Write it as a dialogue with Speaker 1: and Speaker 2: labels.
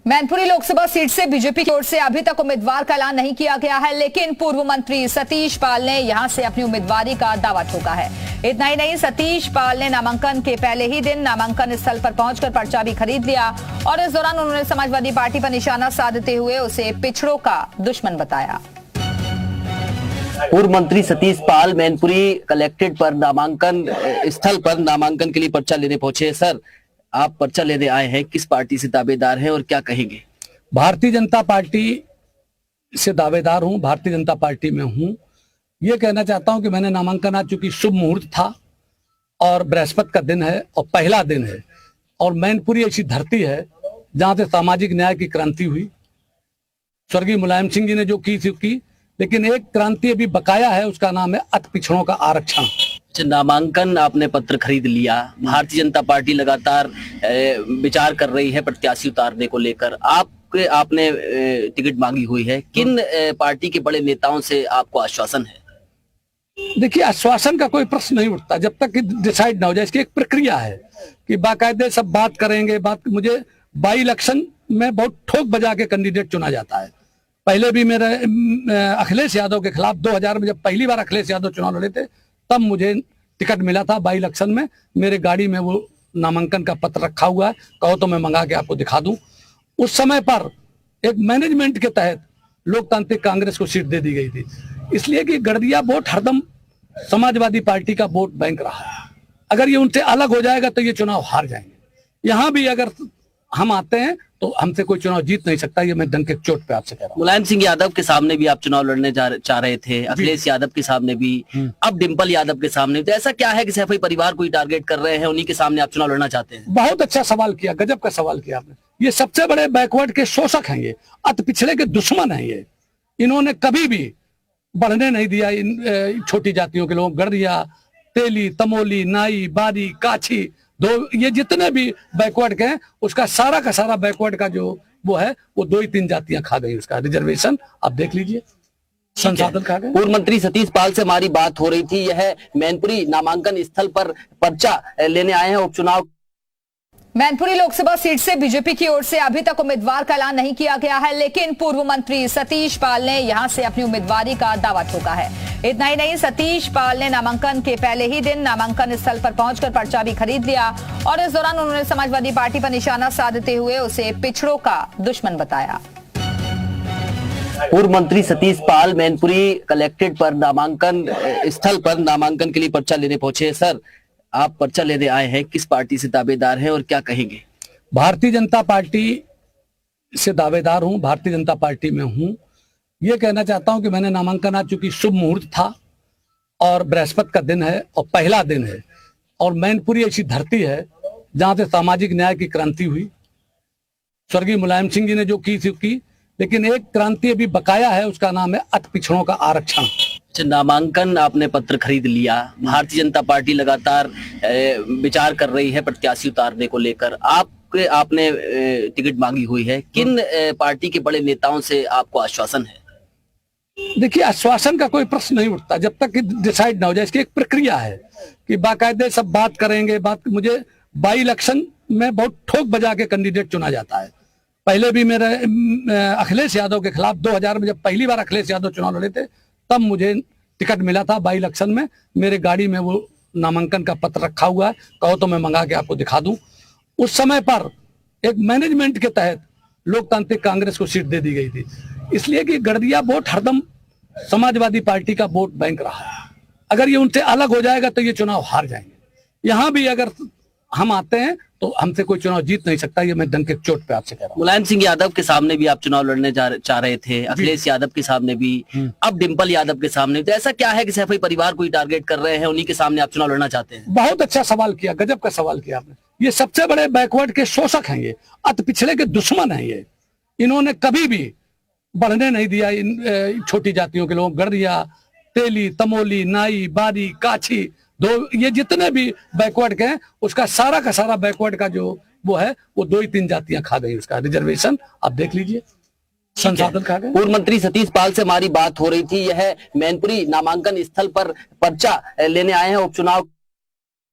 Speaker 1: Mainpuri Lok Sabha seat से BJP की ओर से अभी तक उम्मीदवार का ऐलान नहीं किया गया है, लेकिन पूर्व मंत्री सतीश पाल ने यहां से अपनी उम्मीदवारी का दावा ठोका है। इतना ही नहीं, सतीश पाल ने नामांकन के पहले ही दिन नामांकन स्थल पर पहुंचकर पर्चा भी खरीद लिया और इस दौरान उन्होंने समाजवादी पार्टी पर निशाना साधते हुए उसे पिछड़ों का दुश्मन बताया।
Speaker 2: पूर्व मंत्री सतीश पाल मैनपुरी कलेक्ट्रेट पर नामांकन स्थल पर नामांकन के लिए पर्चा लेने पहुंचे। सर, आप पर्चा लेने आए हैं, किस पार्टी से दावेदार हैं और क्या कहेंगे?
Speaker 3: भारतीय जनता पार्टी से दावेदार हूं, भारतीय जनता पार्टी में हूं। ये कहना चाहता हूं कि मैंने नामांकन, आज चूंकि शुभ मुहूर्त था और बृहस्पति का दिन है और पहला दिन है और मैनपुरी ऐसी धरती है जहां से सामाजिक न्याय की क्रांति हुई। स्वर्गीय मुलायम सिंह जी ने जो की थी की, लेकिन एक क्रांति अभी बकाया है, उसका नाम है अति पिछड़ों का आरक्षण।
Speaker 2: नामांकन आपने पत्र खरीद लिया, भारतीय जनता पार्टी लगातार विचार कर रही है प्रत्याशी उतारने को लेकर। आपने टिकट मांगी हुई है, किन पार्टी के बड़े नेताओं से आपको आश्वासन है?
Speaker 3: देखिए, आश्वासन का कोई प्रश्न नहीं उठता जब तक कि डिसाइड ना हो जाए। इसकी एक प्रक्रिया है कि बाकायदे सब बात करेंगे। मुझे बाई इलेक्शन में बहुत ठोक बजा के कैंडिडेट चुना जाता है। पहले भी मेरे अखिलेश यादव के खिलाफ 2000 में जब पहली बार अखिलेश यादव चुनाव लड़े थे, तब मुझे टिकट मिला था बाई इलेक्शन में। मेरे गाड़ी में वो नामांकन का पत्र रखा हुआ है, कहो तो मैं मंगा के आपको दिखा दूं। उस समय पर एक मैनेजमेंट के तहत लोकतांत्रिक कांग्रेस को सीट दे दी गई थी, इसलिए कि गड़दिया वोट हरदम समाजवादी पार्टी का वोट बैंक रहा है। अगर ये उनसे अलग हो जाएगा तो ये चुनाव हार जाएंगे। यहाँ भी अगर हम आते हैं तो हमसे कोई चुनाव जीत नहीं सकता। ये मैं डंके की चोट पे आपसे कह रहा हूं।
Speaker 2: मुलायम सिंह यादव के सामने भी आप चुनाव लड़ने चाह रहे थे, अखिलेश यादव के सामने भी, अब डिंपल यादव के सामने। तो ऐसा क्या है कि सैफई परिवार को ही टारगेट कर रहे हैं, उन्हीं के सामने आप चुनाव लड़ना चाहते हैं?
Speaker 3: बहुत अच्छा सवाल किया, गजब का सवाल किया आपने। ये सबसे बड़े बैकवर्ड के शोषक हैं, ये अति पिछड़े के दुश्मन हैं। ये इन्होंने कभी भी बढ़ने नहीं दिया इन छोटी जातियों के लोग। गड़िया, तेली, तमोली, नाई, बारी, काछी, ये जितने भी बैकवर्ड के हैं, उसका सारा का सारा बैकवर्ड का जो वो है, वो 2 ही 3 जातियां खा गई उसका रिजर्वेशन। आप देख लीजिए, संसाधन खा गए।
Speaker 2: पूर्व मंत्री सतीश पाल से हमारी बात हो रही थी। यह मैनपुरी नामांकन स्थल पर पर्चा लेने आए हैं उपचुनाव।
Speaker 1: मैनपुरी लोकसभा सीट से बीजेपी की ओर से अभी तक उम्मीदवार का ऐलान नहीं किया गया है, लेकिन पूर्व मंत्री सतीश पाल ने यहां से अपनी उम्मीदवारी का दावा ठोका है। इतना ही नहीं, सतीश पाल ने नामांकन के पहले ही दिन नामांकन स्थल पर पहुंचकर पर्चा भी खरीद लिया और इस दौरान उन्होंने समाजवादी पार्टी पर निशाना साधते हुए उसे पिछड़ों का दुश्मन बताया।
Speaker 2: पूर्व मंत्री सतीश पाल मैनपुरी कलेक्ट्रेट पर नामांकन स्थल पर नामांकन के लिए पर्चा लेने पहुंचे। सर, आप पर्चा लेने आए हैं, किस पार्टी से दावेदार हैं और क्या कहेंगे?
Speaker 3: भारतीय जनता पार्टी से दावेदार हूं, भारतीय जनता पार्टी में हूं। ये कहना चाहता हूं कि मैंने नामांकन, आज चूंकि शुभ मुहूर्त था और बृहस्पति का दिन है और पहला दिन है और मैनपुरी ऐसी धरती है जहां से सामाजिक न्याय की क्रांति हुई। स्वर्गीय मुलायम सिंह जी ने जो की थी की, लेकिन एक क्रांति अभी बकाया है, उसका नाम है अति पिछड़ों का आरक्षण।
Speaker 2: नामांकन आपने पत्र खरीद लिया, भारतीय जनता पार्टी लगातार विचार कर रही है प्रत्याशी उतारने को लेकर। आपने टिकट मांगी हुई है, किन पार्टी के बड़े नेताओं से आपको आश्वासन है?
Speaker 3: देखिए, आश्वासन का कोई प्रश्न नहीं उठता जब तक कि डिसाइड ना हो जाए। इसकी एक प्रक्रिया है कि बाकायदे सब बात करेंगे। मुझे बाई इलेक्शन में बहुत ठोक बजा के कैंडिडेट चुना जाता है। पहले भी मेरे अखिलेश यादव के खिलाफ 2000 में जब पहली बार अखिलेश यादव चुनाव लड़े थे, तब मुझे टिकट मिला था बाई इलेक्शन में। मेरे गाड़ी में वो नामांकन का पत्र रखा हुआ है, कहो तो मैं मंगा के आपको दिखा दूं। उस समय पर एक मैनेजमेंट के तहत लोकतांत्रिक कांग्रेस को सीट दे दी गई थी, इसलिए कि गड़दिया वोट हरदम समाजवादी पार्टी का वोट बैंक रहा है। अगर ये उनसे अलग हो जाएगा तो ये चुनाव हार जाएंगे। यहाँ भी अगर हम आते हैं तो हमसे कोई चुनाव जीत नहीं सकता। ये मैं डंके की चोट पे आपसे कह रहा हूं।
Speaker 2: मुलायम सिंह यादव के सामने भी आप चुनाव लड़ने चाह रहे थे, अखिलेश यादव के सामने भी, अब डिंपल यादव के सामने। तो ऐसा क्या है कि सैफई परिवार को ही टारगेट कर रहे हैं, उन्हीं के सामने आप चुनाव लड़ना चाहते हैं?
Speaker 3: बहुत अच्छा सवाल किया, गजब का सवाल किया आपने। ये सबसे बड़े बैकवर्ड के शोषक हैं, ये अति पिछड़े के दुश्मन हैं। ये इन्होंने कभी भी बढ़ने नहीं दिया इन छोटी जातियों के लोग। गड़िया, तेली, तमोली, नाई, बारी, काछी, ये जितने भी बैकवर्ड के हैं, उसका सारा का सारा बैकवर्ड का जो वो है, वो 2 ही 3 जातियां खा गई उसका रिजर्वेशन। आप देख लीजिए, संसाधन खा गए।
Speaker 2: पूर्व मंत्री सतीश पाल से हमारी बात हो रही थी। यह मैनपुरी नामांकन स्थल पर पर्चा लेने आए हैं उपचुनाव।